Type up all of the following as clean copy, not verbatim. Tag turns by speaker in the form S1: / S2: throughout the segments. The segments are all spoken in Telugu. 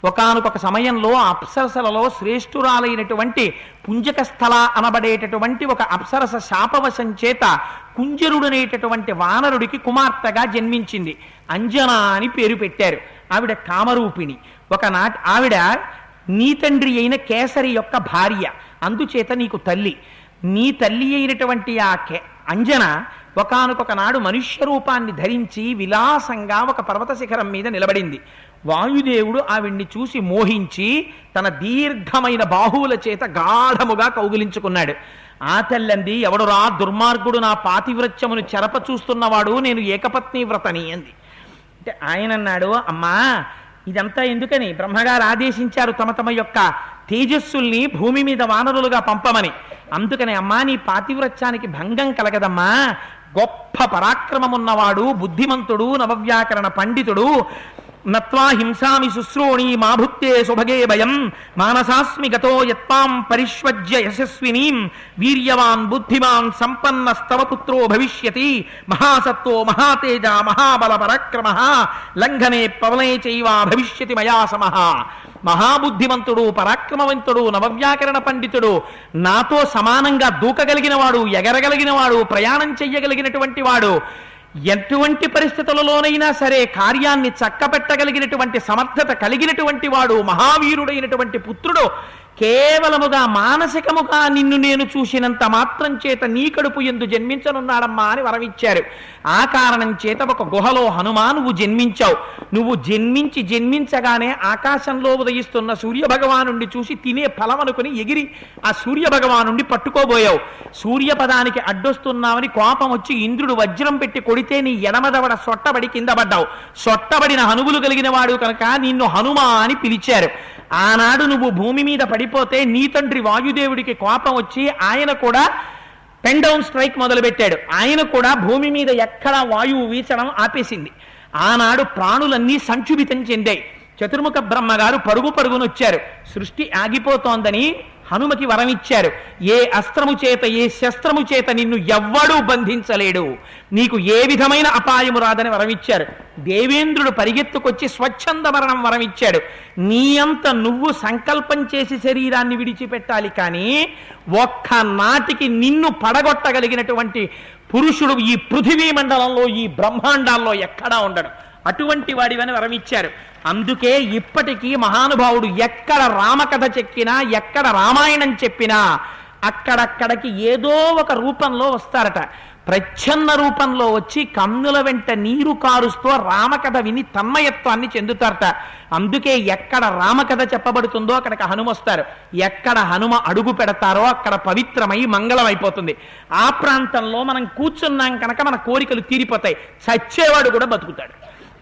S1: ఒకానొక సమయంలో అప్సరసలలో శ్రేష్ఠురాలైనటువంటి పుంజకస్థల అనబడేటటువంటి ఒక అప్సరస శాపవశం చేత కుంజరుడనేటటువంటి వానరుడికి కుమార్తెగా జన్మించింది. అంజనా అని పేరు పెట్టారు. ఆవిడ కామరూపిణి. ఒకనాటి ఆవిడ నీ తండ్రి అయిన కేసరి యొక్క భార్య, అందుచేత నీకు తల్లి. నీ తల్లి అయినటువంటి ఆ అంజన ఒకానొక నాడు మనుష్య రూపాన్ని ధరించి విలాసంగా ఒక పర్వత శిఖరం మీద నిలబడింది. వాయుదేవుడు ఆవిడ్ని చూసి మోహించి తన దీర్ఘమైన బాహువుల చేత గాఢముగా కౌగిలించుకున్నాడు. ఆ తల్లంది, ఎవడురా దుర్మార్గుడు నా పాతివ్రత్యమును చెరప చూస్తున్నవాడు, నేను ఏకపత్ని వ్రతని అంది. అంటే ఆయన అన్నాడు, అమ్మా ఇదంతా ఎందుకని? బ్రహ్మగారు ఆదేశించారు తమ తమ యొక్క తేజస్సుల్ని భూమి మీద వానరులుగా పంపమని. అందుకని అమ్మా నీ పాతివ్రత్యానికి భంగం కలగదమ్మా. గొప్ప పరాక్రమమున్నవాడు, బుద్ధిమంతుడు, నవవ్యాకరణ పండితుడు, నత్వా హింసామి శుశ్రోణి మా భుక్తే సుభగే భయం మానసాస్మి గతో యత్పాం పరిష్వజ్య యశస్వినీం వీర్యవాన్ బుద్ధిమాన్ సంపన్నస్తవ పుత్రో భవిష్యతి మహాసత్వో మహాతేజ మహాబల పరాక్రమ లంఘనే పవనే చైవ భవిష్యతి మయా సమః. మహాబుద్ధిమంతుడు, పరాక్రమవంతుడు, నవవ్యాకరణ పండితుడు, నాతో సమానంగా దూకగలిగిన వాడు, ఎగరగలిగిన వాడు, ప్రయాణం చెయ్యగలిగినటువంటి వాడు, ఎటువంటి పరిస్థితులలోనైనా సరే కార్యాన్ని చక్కబెట్టగలిగినటువంటి సమర్థత కలిగినటువంటి వాడు, మహావీరుడైనటువంటి పుత్రుడు, కేవలముగా మానసికముగా నిన్ను నేను చూసినంత మాత్రం చేత నీ కడుపు ఎందు జన్మించనున్నాడమ్మా అని వరమిచ్చారు. ఆ కారణం చేత ఒక గుహలో హనుమా నువ్వు జన్మించావు. నువ్వు జన్మించగానే ఆకాశంలో ఉదయిస్తున్న సూర్యభగవానుండి చూసి తినే ఫలం అనుకుని ఎగిరి ఆ సూర్యభగవానుండి పట్టుకోబోయావు. సూర్యపదానికి అడ్డొస్తున్నావని కోపం వచ్చి ఇంద్రుడు వజ్రం పెట్టి కొడితే నీ ఎడమదవడ సొట్టబడి కింద పడ్డావు. సొట్టబడిన హనుములు కలిగిన వాడు కనుక నిన్ను హనుమా అని పిలిచారు. ఆనాడు నువ్వు భూమి మీద పడిపోతే నీ తండ్రి వాయుదేవుడికి కోపం వచ్చి ఆయన కూడా పెన్ డౌన్ స్ట్రైక్ మొదలుపెట్టాడు. ఆయన కూడా భూమి మీద ఎక్కడా వాయువు వీచడం ఆపేసింది. ఆనాడు ప్రాణులన్నీ సంక్షుభితం చెందాయి. చతుర్ముఖ బ్రహ్మగారు పరుగునొచ్చారు. సృష్టి ఆగిపోతోందని హనుమకి వరమిచ్చారు. ఏ అస్త్రము చేత, ఏ శస్త్రము చేత నిన్ను ఎవ్వడూ బంధించలేడు, నీకు ఏ విధమైన అపాయము రాదని వరమిచ్చారు. దేవేంద్రుడు పరిగెత్తుకొచ్చి స్వచ్ఛంద మరణం వరమిచ్చాడు. నీ అంత నువ్వు సంకల్పం చేసి శరీరాన్ని విడిచిపెట్టాలి, కానీ ఒక్క నాటికి నిన్ను పడగొట్టగలిగినటువంటి పురుషుడు ఈ పృథివీ మండలంలో, ఈ బ్రహ్మాండాల్లో ఎక్కడా ఉండడు. అటువంటి వాడివని వరమిచ్చారు. అందుకే ఇప్పటికీ మహానుభావుడు ఎక్కడ రామకథ చెక్కినా, ఎక్కడ రామాయణం చెప్పినా అక్కడక్కడికి ఏదో ఒక రూపంలో వస్తారట. ప్రచ్ఛన్న రూపంలో వచ్చి కన్నుల వెంట నీరు కారుస్తూ రామకథ విని తన్మయత్వాన్ని చెందుతారట. అందుకే ఎక్కడ రామకథ చెప్పబడుతుందో అక్కడికి హనుమ వస్తారు. ఎక్కడ హనుమ అడుగు పెడతారో అక్కడ పవిత్రమై మంగళం అయిపోతుంది. ఆ ప్రాంతంలో మనం కూర్చున్నాం కనుక మన కోరికలు తీరిపోతాయి. చచ్చేవాడు కూడా బతుకుతాడు.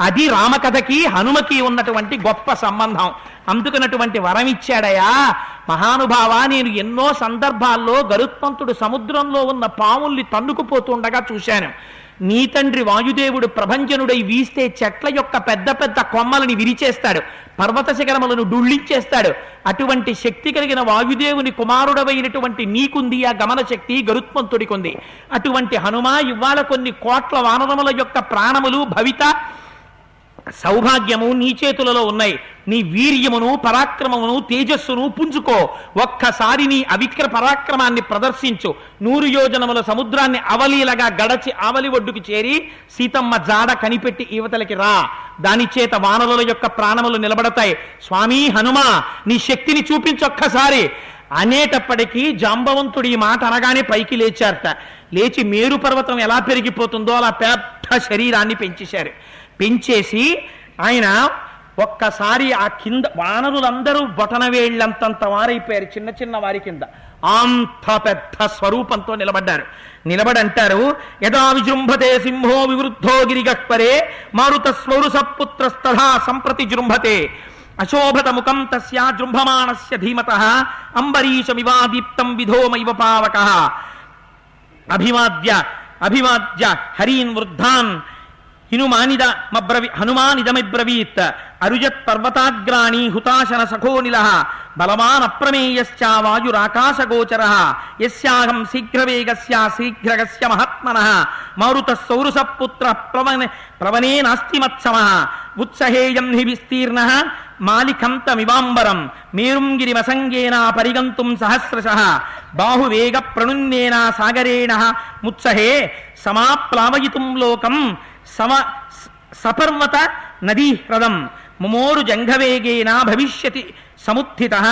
S1: అది రామకథకి హనుమకి ఉన్నటువంటి గొప్ప సంబంధం. అందుకున్నటువంటి వరమిచ్చాడయా మహానుభావ. నేను ఎన్నో సందర్భాల్లో గరుత్మంతుడు సముద్రంలో ఉన్న పాముల్ని తన్నుకుపోతుండగా చూశాను. నీ తండ్రి వాయుదేవుడు ప్రభంజనుడై వీస్తే చెట్ల యొక్క పెద్ద పెద్ద కొమ్మలని విరిచేస్తాడు, పర్వత శిఖరములను డుళ్ళించేస్తాడు. అటువంటి శక్తి కలిగిన వాయుదేవుని కుమారుడవైనటువంటి నీకుంది ఆ గమన శక్తి, గరుత్మంతుడికి ఉంది. అటువంటి హనుమ ఇవాళ కొన్ని కోట్ల వానరముల యొక్క ప్రాణములు, భవిత, సౌభాగ్యము నీ చేతులలో ఉన్నాయి. నీ వీర్యమును, పరాక్రమమును, తేజస్సును పుంజుకో. ఒక్కసారి నీ అవిక్ర పరాక్రమాన్ని ప్రదర్శించు. 100 యోజనముల సముద్రాన్ని అవలీలగా గడచి ఆవలి ఒడ్డుకు చేరి సీతమ్మ జాడ కనిపెట్టి ఈవతలకి రా. దాని చేత వానరుల యొక్క ప్రాణములు నిలబడతాయి. స్వామి హనుమా, నీ శక్తిని చూపించొక్కసారి అనేటప్పటికీ జాంబవంతుడు ఈ మాట అనగానే పైకి లేచారట. లేచి మేరు పర్వతం ఎలా పెరిగిపోతుందో అలా పెద్ద శరీరాన్ని పెంచేశారు. పెంచేసి ఆయన ఒక్కసారి ఆ కింద వానరులందరూ బొటనవేళ్లంతంత వారైపోయారు, చిన్న చిన్న వారి కింద. అంత పెద్ద స్వరూపంతో నిలబడ్డారు. నిలబడంటారు, యదా విజృంభతే సింహో వివృద్ధో గిరిగహ్పరే మారుత స్వరుసపుత్రస్తథా సంప్రతి జృంభతే అశోభత ముఖం తస్యా జృంభమాణస్య ధీమతః అంబరీషమివాదీప్తం విధోమైవ పావకః అభివాద్య హరీన్ వృద్ధాన్ హనుమానిదమిబ్రవీత్ అరుజత్ పర్వతాగ్రాణి హుతాశన సఖోనిలః బలవాన్ అప్రమేయశ్చ వాయురాకాశగోచరః యస్యాహం శీఘ్రవేగస్య శీఘ్రగస్య మహాత్మనః మారుతః సౌరసపుత్రః ప్లవనే నాస్తి మత్సమః ఉత్సహేయం హి విస్తీర్ణః మాలికంతమివాంబరం మేరుంగిరిమసంగేన పరిగంతుం సహస్రశః బాహువేగ ప్రణున్నేన సాగరేణ ముత్సహే సమాప్లావయితుం లోకం సపర్వత నదీ హ్రదం ముమోరు జంఘవేగేన భవిష్యతి సముత్థితః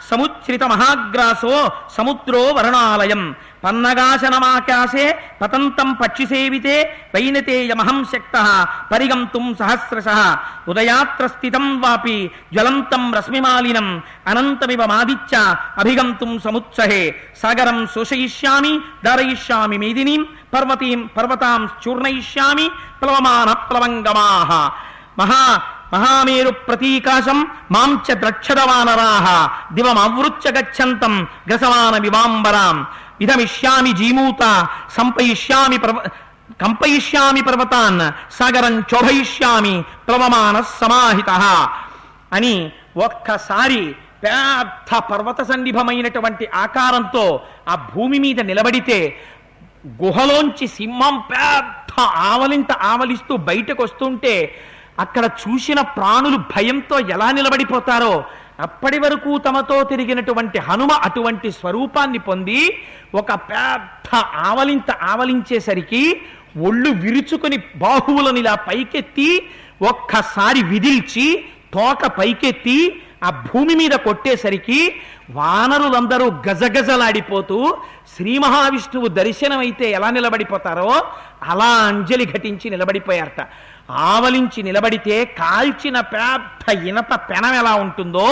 S1: సముచ్ఛ్రిత మహాగ్రాసో సముద్రో వరుణాలయం పన్నగాశనమాకాశే పతంతం పక్షిసేవితే వైనతేయమహం శక్తః పరిగంతుం సహస్రశః ఉదయాత్ర స్థితం వాపి జ్వలంతం రశ్మిమాలినం అనంతమివ మాదిత్య అభిగంతుం సముత్సహే సాగరం శోషయిష్యామి ధారయిష్యామి మేదినీం పర్వతాం చూర్ణయిష్యామి ప్లవమాన ప్లవంగమాః మహామేరు ప్రతీకాశం మాంచ ద్రక్షదవానరాః దివమవృత్య గచ్చంతం గ్రసమాన వివాంబరాం ఇదమిష్యామి జీమూత కంపయిష్యామి పర్వతాన్ సాగరం చోభయిష్యామి ప్లవమాన సమాహితః అని ఒక్కసారి పెద్ద పర్వత సన్నిభమైనటువంటి ఆకారంతో ఆ భూమి మీద నిలబడితే గుహలోంచి సింహం పెద్ద ఆవలింత ఆవలిస్తూ బయటకు వస్తుంటే అక్కడ చూసిన ప్రాణులు భయంతో ఎలా నిలబడిపోతారో అప్పటి వరకు తమతో తిరిగినటువంటి హనుమ అటువంటి స్వరూపాన్ని పొంది ఒక పెద్ద ఆవలింత ఆవలించేసరికి ఒళ్ళు విరుచుకుని బాహువులను ఇలా పైకెత్తి ఒక్కసారి విదిల్చి తోక పైకెత్తి ఆ భూమి మీద కొట్టేసరికి వానరులందరూ గజగజలాడిపోతూ శ్రీ మహావిష్ణువు దర్శనమైతే ఎలా నిలబడిపోతారో అలా అంజలి ఘటించి నిలబడిపోయారట. ఆవలించి నిలబడితే కాల్చిన పెద్ద ఇనప పెనం ఎలా ఉంటుందో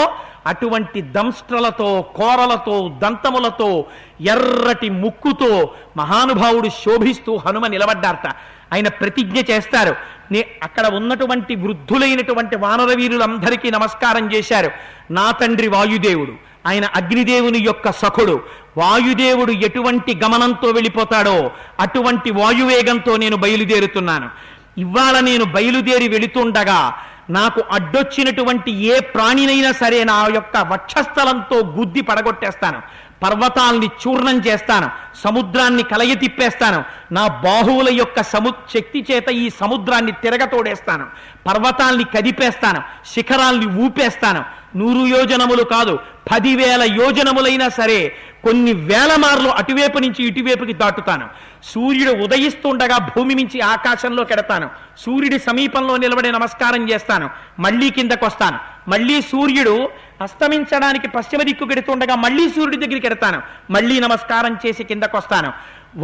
S1: అటువంటి దంష్ట్రలతో కోరలతో దంతములతో ఎర్రటి ముక్కుతో మహానుభావుడు శోభిస్తూ హనుమ నిలబడ్డారట. ఆయన ప్రతిజ్ఞ చేస్తారు. అక్కడ ఉన్నటువంటి వృద్ధులైనటువంటి వానర వీరులందరికీ నమస్కారం చేశారు. నా తండ్రి వాయుదేవుడు, ఆయన అగ్నిదేవుని యొక్క సఖుడు. వాయుదేవుడు ఎటువంటి గమనంతో వెళ్ళిపోతాడో అటువంటి వాయువేగంతో నేను బయలుదేరుతున్నాను. ఇవాళ నేను బయలుదేరి వెళుతుండగా నాకు అడ్డొచ్చినటువంటి ఏ ప్రాణినైనా సరే నా యొక్క వక్షస్థలంతో గుద్ది పడగొట్టేస్తాను, పర్వతాల్ని చూర్ణం చేస్తాను, సముద్రాన్ని కలయి తిప్పేస్తాను, నా బాహువుల యొక్క శక్తి చేత ఈ సముద్రాన్ని తిరగతోడేస్తాను, పర్వతాల్ని కదిపేస్తాను, శిఖరాల్ని ఊపేస్తాను. 100 యోజనములు కాదు, 10,000 యోజనములైనా సరే కొన్ని వేల మార్లు అటువైపు నుంచి ఇటువైపుకి దాటుతాను. సూర్యుడు ఉదయిస్తుండగా భూమి నుంచి ఆకాశంలో కెడతాను, సూర్యుడి సమీపంలో నిలబడి నమస్కారం చేస్తాను, మళ్ళీ కిందకు వస్తాను. మళ్ళీ సూర్యుడు అస్తమించడానికి పశ్చిమ దిక్కు కెడుతుండగా మళ్ళీ సూర్యుడి దగ్గరికి ఎడతాను, మళ్ళీ నమస్కారం చేసి కిందకు వస్తాను.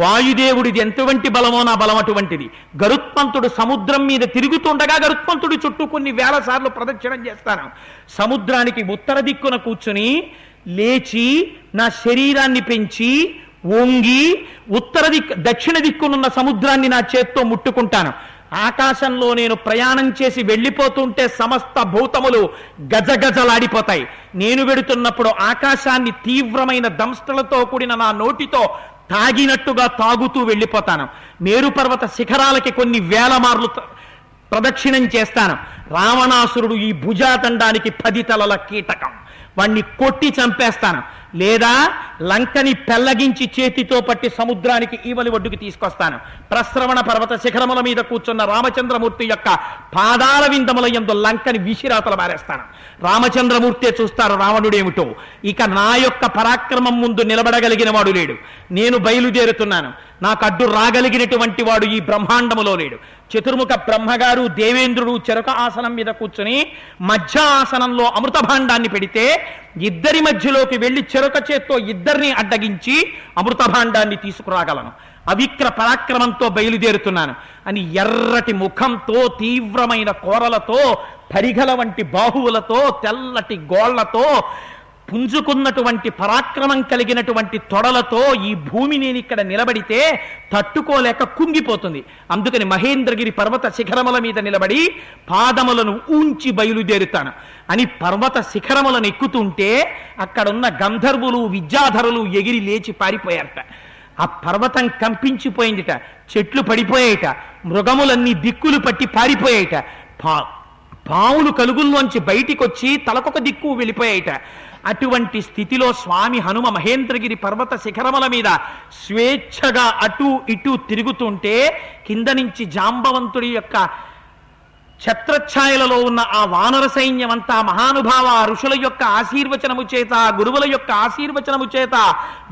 S1: వాయుదేవుడిది ఎంతవంటి బలమో నా బలం అటువంటిది. గరుత్మంతుడు సముద్రం మీద తిరుగుతుండగా గరుత్మంతుడి చుట్టూ కొన్ని వేల సార్లు ప్రదక్షిణం చేస్తాను. సముద్రానికి ఉత్తర దిక్కున కూర్చుని లేచి నా శరీరాన్ని పెంచి వంగి దక్షిణ దిక్కునున్న సముద్రాన్ని నా చేత్తో ముట్టుకుంటాను. ఆకాశంలో నేను ప్రయాణం చేసి వెళ్ళిపోతుంటే సమస్త భూతములు గజగజలాడిపోతాయి. నేను వెడుతున్నప్పుడు ఆకాశాన్ని తీవ్రమైన దంష్ట్రలతో కూడిన నా నోటితో తాగినట్టుగా తాగుతూ వెళ్ళిపోతాను. మేరుపర్వత శిఖరాలకి కొన్ని వేల మార్లు ప్రదక్షిణం చేస్తాను. రావణాసురుడు ఈ భుజాతండానికి 10 తలల కీటకం, వాణ్ణి కొట్టి చంపేస్తాను. లేదా లంకని పెల్లగించి చేతితో పట్టి సముద్రానికి ఈవలి ఒడ్డుకి తీసుకొస్తాను. ప్రస్రవణ పర్వత శిఖరముల మీద కూర్చున్న రామచంద్రమూర్తి యొక్క పాదాల విందముల యందు లంకని విసిరాతలు మారేస్తాను. రామచంద్రమూర్తే చూస్తారు రావణుడేమిటో. ఇక నా యొక్క పరాక్రమం ముందు నిలబడగలిగిన వాడు లేడు. నేను బయలుదేరుతున్నాను. నాకు అడ్డు రాగలిగినటువంటి వాడు ఈ బ్రహ్మాండములో లేడు. చతుర్ముఖ బ్రహ్మగారు దేవేంద్రుడు చెరక ఆసనం మీద కూర్చుని మధ్య ఆసనంలో అమృత భాండాన్ని పెడితే ఇద్దరి మధ్యలోకి వెళ్లి చెరక చేత్తో ఇద్దరిని అడ్డగించి అమృత భాండాన్ని తీసుకురాగలను. అవిక్ర పరాక్రమంతో బయలుదేరుతున్నాను అని ఎర్రటి ముఖంతో తీవ్రమైన కోరలతో పరిఘల వంటి బాహువులతో తెల్లటి గోళ్లతో పుంజుకున్నటువంటి పరాక్రమం కలిగినటువంటి తొడలతో ఈ భూమి నేను ఇక్కడ నిలబడితే తట్టుకోలేక కుంగిపోతుంది. అందుకని మహేంద్రగిరి పర్వత శిఖరముల మీద నిలబడి పాదములను ఊంచి బయలుదేరుతాను అని పర్వత శిఖరములను ఎక్కుతుంటే అక్కడున్న గంధర్వులు విద్యాధరులు ఎగిరి లేచి పారిపోయారట. ఆ పర్వతం కంపించిపోయిందిట, చెట్లు పడిపోయాయిట, మృగములన్నీ దిక్కులు పట్టి పారిపోయాయిట, పావులు కలుగుల్లోంచి బయటికి వచ్చి తలకొక దిక్కు వెళ్ళిపోయాయిట. అటువంటి స్థితిలో స్వామి హనుమ మహేంద్రగిరి పర్వత శిఖరముల మీద స్వేచ్ఛగా అటు ఇటు తిరుగుతుంటే కింద నుంచి జాంబవంతుడి యొక్క ఛత్రఛాయలలో ఉన్న ఆ వానర సైన్యం అంతా మహానుభావ ఋషుల యొక్క ఆశీర్వచనము చేత, గురువుల యొక్క ఆశీర్వచనము చేత,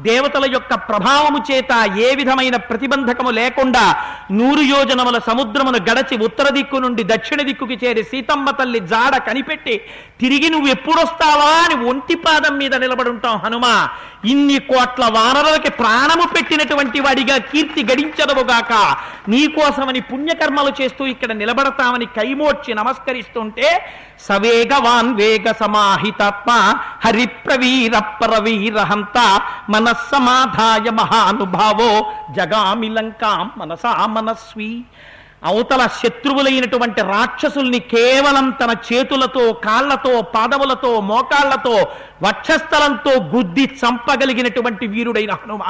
S1: దేవతల యొక్క ప్రభావము చేత ఏ విధమైన ప్రతిబంధకము లేకుండా 100 యోజనముల సముద్రమును గడచి ఉత్తర దిక్కు నుండి దక్షిణ దిక్కుకి చేరి సీతమ్మ తల్లి జాడ కనిపెట్టి తిరిగి నువ్వు ఎప్పుడొస్తావా అని ఒంటి పాదం మీద నిలబడుంటాం హనుమ. ఇన్ని కోట్ల వానరులకి ప్రాణము పెట్టినటువంటి వాడిగా కీర్తి గడించదవుగాక, నీకోసమని పుణ్యకర్మలు చేస్తూ ఇక్కడ నిలబడతామని కైమోడ్చి నమస్కరిస్తుంటే సవేగవాన్ వేగ సమాహితాత్మ హరిప్రవీర పరవీరహంత మనస్సమాధాయ మహానుభావో జగామి లంకాం మనసా మనస్వి. అవతల శత్రువులైనటువంటి రాక్షసుల్ని కేవలం తన చేతులతో, కాళ్లతో, పాదములతో, మోకాళ్లతో, వక్షస్థలంతో గుద్ది చంపగలిగినటువంటి వీరుడైన హనుమ,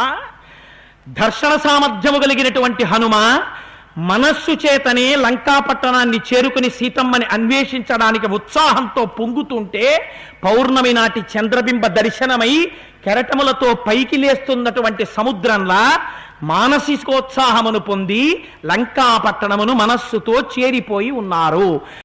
S1: దర్శన సామర్థ్యము కలిగినటువంటి హనుమ మనస్సు చేతనే లంకాపట్టణాన్ని చేరుకుని సీతమ్మని అన్వేషించడానికి ఉత్సాహంతో పొంగుతుంటే పౌర్ణమి నాటి చంద్రబింబ దర్శనమై కెరటములతో పైకి లేస్తున్నటువంటి సముద్రంలా మానసికోత్సాహమును పొంది లంకాపట్టణమును మనస్సుతో చేరిపోయి ఉన్నారు.